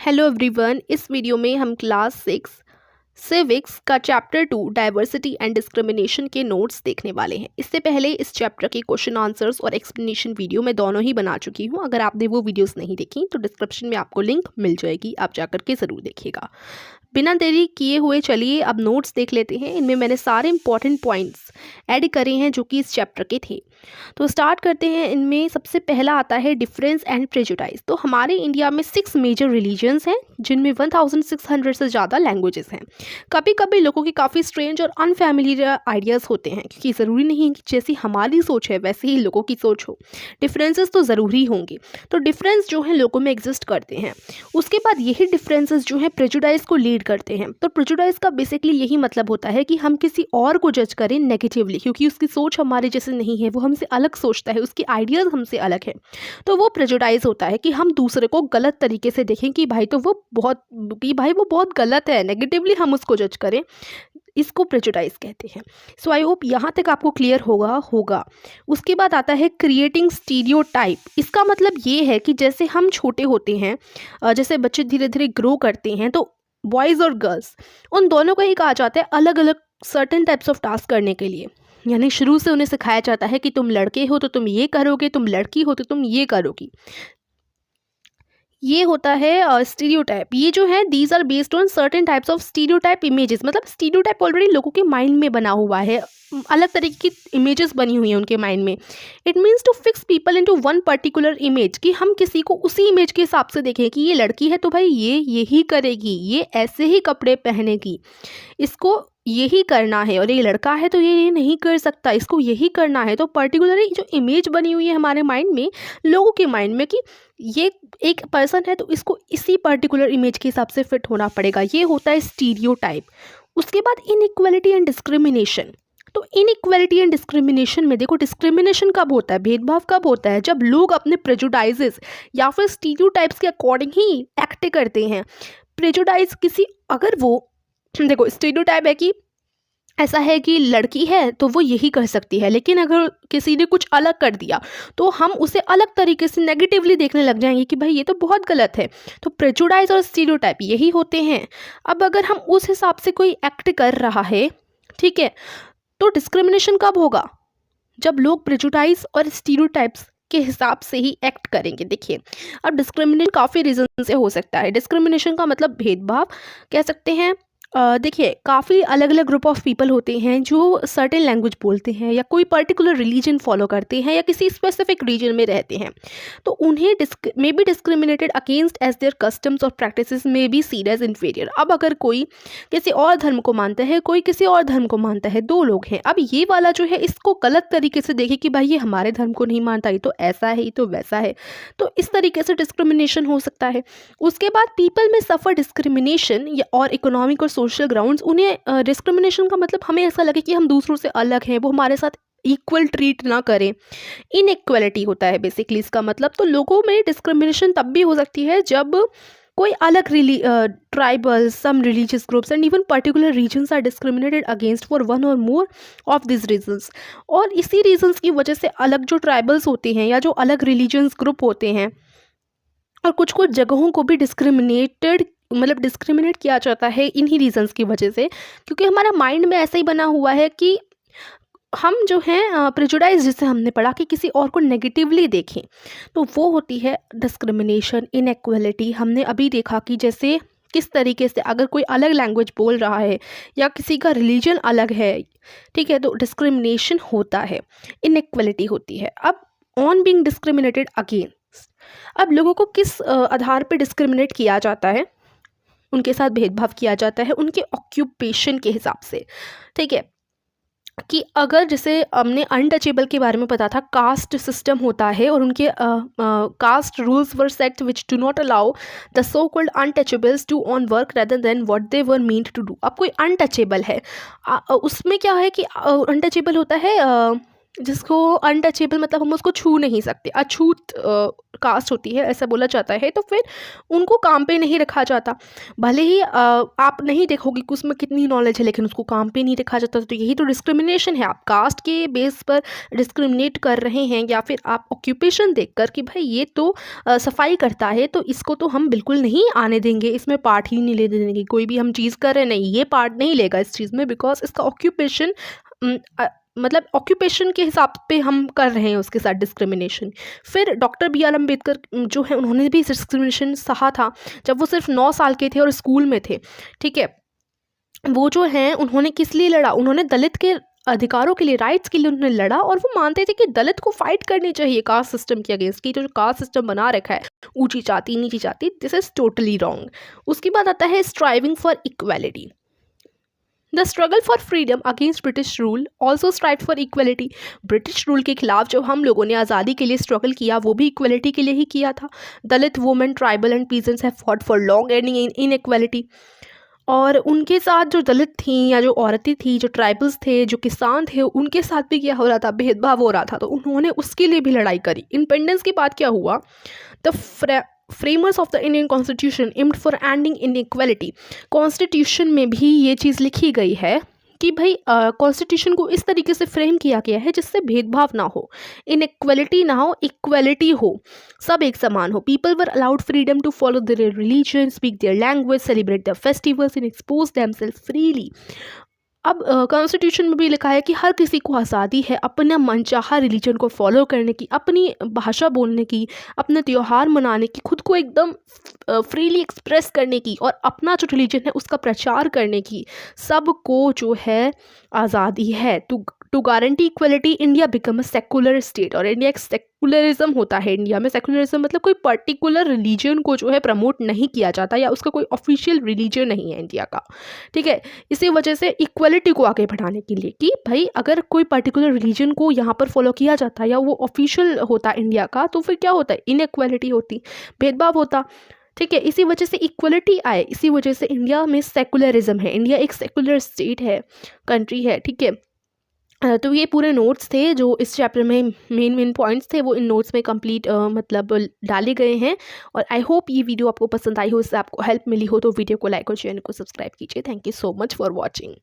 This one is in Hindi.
Hello everyone. इस वीडियो में हम क्लास 6 सिविक्स का चैप्टर 2 डाइवर्सिटी एंड डिस्क्रिमिनेशन के नोट्स देखने वाले हैं। इससे पहले इस चैप्टर के क्वेश्चन आंसर्स और एक्सप्लेनेशन वीडियो मैं दोनों ही बना चुकी हूं। अगर आपने वो वीडियोस नहीं देखी तो डिस्क्रिप्शन में आपको लिंक मिल जाएगी, आप जाकर के ज़रूर देखिएगा। बिना देरी किए हुए चलिए अब नोट्स देख लेते हैं। इनमें मैंने सारे इंपॉर्टेंट पॉइंट्स ऐड करे हैं जो कि इस चैप्टर के थे। तो स्टार्ट करते हैं। इनमें सबसे पहला आता है डिफरेंस एंड प्रेजुडाइज। तो हमारे इंडिया में 6 मेजर रिलीजन्स हैं जिनमें 1600 से ज़्यादा लैंग्वेजेस हैं। कभी कभी लोगों के काफ़ी स्ट्रेंज और अनफैमिलियर आइडियाज़ होते हैं, क्योंकि ज़रूरी नहीं है कि जैसी हमारी सोच है वैसे ही लोगों की सोच हो। डिफरेंसेस तो ज़रूरी होंगे। तो डिफरेंस जो है लोगों में एग्जिस्ट करते हैं। उसके बाद यही डिफरेंसेस जो है प्रेजुडाइज को लीड करते हैं। तो प्रेजुडाइज का बेसिकली यही मतलब होता है कि हम किसी और को जज करें नेगेटिवली, क्योंकि उसकी सोच हमारे जैसे नहीं है, वो हमसे अलग सोचता है, उसकी आइडियाज़ हमसे अलग है। तो वो प्रेजुडाइज होता है कि हम दूसरे को गलत तरीके से देखें कि भाई वो बहुत गलत है, नेगेटिवली हम उसको जज करें। इसको प्रेजुडाइज कहते हैं। सो आई होप यहाँ तक आपको क्लियर होगा। उसके बाद आता है क्रिएटिंग स्टीरियोटाइप। इसका मतलब ये है कि जैसे हम छोटे होते हैं, जैसे बच्चे धीरे धीरे ग्रो करते हैं, तो बॉयज़ और गर्ल्स उन दोनों को ही कहा जाता है अलग अलग सर्टेन टाइप्स ऑफ टास्क करने के लिए। यानी शुरू से उन्हें सिखाया जाता है कि तुम लड़के हो तो तुम ये करोगे, तुम लड़की हो तो तुम ये करोगी। ये होता है स्टीरियोटाइप। ये जो है these are based on certain types of stereotype images. मतलब स्टीरियोटाइप ऑलरेडी लोगों के माइंड में बना हुआ है, अलग तरीके की इमेजेस बनी हुई हैं उनके माइंड में। It means to fix people into one particular image, कि हम किसी को उसी इमेज के हिसाब से देखें कि ये लड़की है तो भाई ये यही करेगी, ये ऐसे ही कपड़े पहनेगी, इसको यही करना है, और ये लड़का है तो ये नहीं कर सकता, इसको यही करना है। तो पर्टिकुलरली जो इमेज बनी हुई है हमारे माइंड में, लोगों के माइंड में, कि ये एक पर्सन है तो इसको इसी पर्टिकुलर इमेज के हिसाब से फिट होना पड़ेगा, ये होता है स्टीरियोटाइप। उसके बाद इनइक्वालिटी एंड डिस्क्रिमिनेशन। तो इनइक्वालिटी एंड डिस्क्रिमिनेशन में देखो, डिस्क्रिमिनेशन कब होता है, भेदभाव कब होता है, जब लोग अपने प्रेजुडाइजेस या फिर स्टीरियोटाइप्स के अकॉर्डिंग ही एक्ट करते हैं। प्रेजुडाइज किसी, अगर वो देखो स्टीरियोटाइप है कि ऐसा है कि लड़की है तो वो यही कर सकती है, लेकिन अगर किसी ने कुछ अलग कर दिया तो हम उसे अलग तरीके से नेगेटिवली देखने लग जाएंगे कि भाई ये तो बहुत गलत है। तो प्रेजुडाइज और स्टीरियोटाइप यही होते हैं। अब अगर हम उस हिसाब से कोई एक्ट कर रहा है, ठीक है, तो डिस्क्रिमिनेशन कब होगा, जब लोग प्रेजुडाइज और स्टीरियोटाइप्स के हिसाब से ही एक्ट करेंगे। देखिए, अब डिस्क्रिमिनेशन काफ़ी रीज़न से हो सकता है। डिस्क्रिमिनेशन का मतलब भेदभाव कह सकते हैं। देखिए, काफ़ी अलग अलग ग्रुप ऑफ पीपल होते हैं जो सर्टेन लैंग्वेज बोलते हैं या कोई पर्टिकुलर रिलीजन फॉलो करते हैं या किसी स्पेसिफिक रीजन में रहते हैं, तो उन्हें may be discriminated against as their customs और प्रैक्टिसेस में बी सीड एज इन्फीरियर। अब अगर कोई किसी और धर्म को मानता है, कोई किसी और धर्म को मानता है, दो लोग हैं, अब ये वाला जो है इसको गलत तरीके से देखे कि भाई ये हमारे धर्म को नहीं मानता, ये तो ऐसा है, ये तो वैसा है, तो इस तरीके से डिस्क्रिमिनेशन हो सकता है। उसके बाद पीपल में सफ़र डिस्क्रिमिनेशन और इकोनॉमिक और सोशल ग्राउंड्स। उन्हें डिस्क्रिमिनेशन का मतलब हमें ऐसा लगे कि हम दूसरों से अलग हैं, वो हमारे साथ इक्वल ट्रीट ना करें। इनइक्वालिटी होता है बेसिकली इसका मतलब। तो लोगों में डिस्क्रिमिनेशन तब भी हो सकती है जब कोई अलग tribals, some religious groups and even particular regions are discriminated against for one or more of this regions. और इसी रीजन्स की वजह से अलग जो ट्राइबल्स होते हैं या जो अलग रिलीजियस ग्रुप होते हैं, और कुछ कुछ जगहों को भी डिस्क्रिमिनेट किया जाता है इन्हीं रीजंस की वजह से, क्योंकि हमारा माइंड में ऐसा ही बना हुआ है कि हम जो हैं प्रेजुडाइज, जिसे हमने पढ़ा कि किसी और को नेगेटिवली देखें, तो वो होती है डिस्क्रिमिनेशन, इनइक्वालिटी। हमने अभी देखा कि जैसे किस तरीके से अगर कोई अलग लैंग्वेज बोल रहा है या किसी का रिलीजन अलग है, ठीक है, तो डिस्क्रिमिनेशन होता है, इनइक्वालिटी होती है। अब ऑन बीइंग डिस्क्रिमिनेटेड अगेंस्ट, अब लोगों को किस आधार पर डिस्क्रिमिनेट किया जाता है, उनके साथ भेदभाव किया जाता है उनके ऑक्यूपेशन के हिसाब से, ठीक है, कि अगर जैसे हमने अनटचेबल के बारे में पता था, कास्ट सिस्टम होता है और उनके caste rules were set which do not allow the so called untouchables to own work rather than what they were meant to do. अब कोई अनटचेबल है, उसमें क्या है कि अनटचेबल होता है जिसको अनटचेबल मतलब हम उसको छू नहीं सकते, अछूत कास्ट होती है ऐसा बोला जाता है, तो फिर उनको काम पे नहीं रखा जाता। भले ही आप नहीं देखोगे कि उसमें कितनी नॉलेज है, लेकिन उसको काम पे नहीं रखा जाता। तो यही तो डिस्क्रिमिनेशन है, आप कास्ट के बेस पर डिस्क्रिमिनेट कर रहे हैं, या फिर आप ऑक्यूपेशन देखकर कि भाई ये तो सफाई करता है तो इसको तो हम बिल्कुल नहीं आने देंगे, इसमें पार्ट ही नहीं लेने देंगे। कोई भी हम चीज़ कर रहे हैं, नहीं ये पार्ट नहीं लेगा इस चीज़ में, बिकॉज इसका ऑक्यूपेशन मतलब ऑक्यूपेशन के हिसाब पे हम कर रहे हैं उसके साथ डिस्क्रिमिनेशन। फिर डॉक्टर बी आर अम्बेडकर जो है उन्होंने भी डिस्क्रिमिनेशन सहा था जब वो सिर्फ 9 साल के थे और स्कूल में थे, ठीक है। वो जो हैं उन्होंने किस लिए लड़ा, उन्होंने दलित के अधिकारों के लिए, राइट्स के लिए उन्होंने लड़ा, और वो मानते थे कि दलित को फाइट करनी चाहिए कास्ट सिस्टम के अगेंस्ट, की जो कास्ट सिस्टम बना रखा है ऊंची जाति नीची जाति, दिस इज टोटली रॉन्ग। उसके बाद आता है striving for equality. The struggle for freedom against British rule also strive for equality. British rule के खिलाफ जब हम लोगों ने आज़ादी के लिए स्ट्रगल किया, वो भी इक्वलिटी के लिए ही किया था। Dalit women, tribal and peasants have fought for long ending in inequality. और उनके साथ जो दलित थी या जो औरतें थी, जो ट्राइबल्स थे, जो किसान थे, उनके साथ भी क्या हो रहा था, भेदभाव हो रहा था। तो उन्होंने उसके लिए भी लड़ाई करी। इंडिपेंडेंस के बाद क्या हुआ, the framers of the Indian constitution aimed for ending inequality. Constitution में भी ये चीज़ लिखी गई है कि भाई कॉन्स्टिट्यूशन को इस तरीके से फ्रेम किया गया है जिससे भेदभाव ना हो, इनइक्वलिटी ना हो, इक्वलिटी हो, सब एक समान हो। People were allowed freedom to follow their religion, speak their language, celebrate their festivals and expose themselves freely. अब कॉन्स्टिट्यूशन में भी लिखा है कि हर किसी को आज़ादी है अपना मनचाहा रिलीजन को फॉलो करने की, अपनी भाषा बोलने की, अपने त्यौहार मनाने की, खुद को एकदम फ्रीली एक्सप्रेस करने की, और अपना जो रिलीजन है उसका प्रचार करने की, सबको जो है आज़ादी है। To guarantee equality India become a secular state. और इंडिया एक सेकुलरिज्म होता है। इंडिया में सेकुलरिज्म मतलब कोई पर्टिकुलर रिलीजन को जो है प्रमोट नहीं किया जाता, या उसका कोई ऑफिशियल रिलीजन नहीं है इंडिया का, ठीक है। इसी वजह से इक्वलिटी को आगे बढ़ाने के लिए कि भाई अगर कोई पर्टिकुलर रिलीजन को यहाँ पर फॉलो किया जाता है या वो ऑफिशियल होता इंडिया का, तो फिर क्या होता है, इनइक्वालिटी होती, भेदभाव होता, ठीक है। इसी वजह से इक्वलिटी आए, इसी वजह से इंडिया में सेकुलरिज्म है। इंडिया एक सेकुलर स्टेट है, कंट्री है, ठीक है। तो ये पूरे नोट्स थे जो इस चैप्टर में मेन पॉइंट्स थे, वो इन नोट्स में कंप्लीट मतलब डाले गए हैं। और आई होप ये वीडियो आपको पसंद आई हो, इससे आपको हेल्प मिली हो, तो वीडियो को लाइक और चैनल को सब्सक्राइब कीजिए। Thank you so much for watching.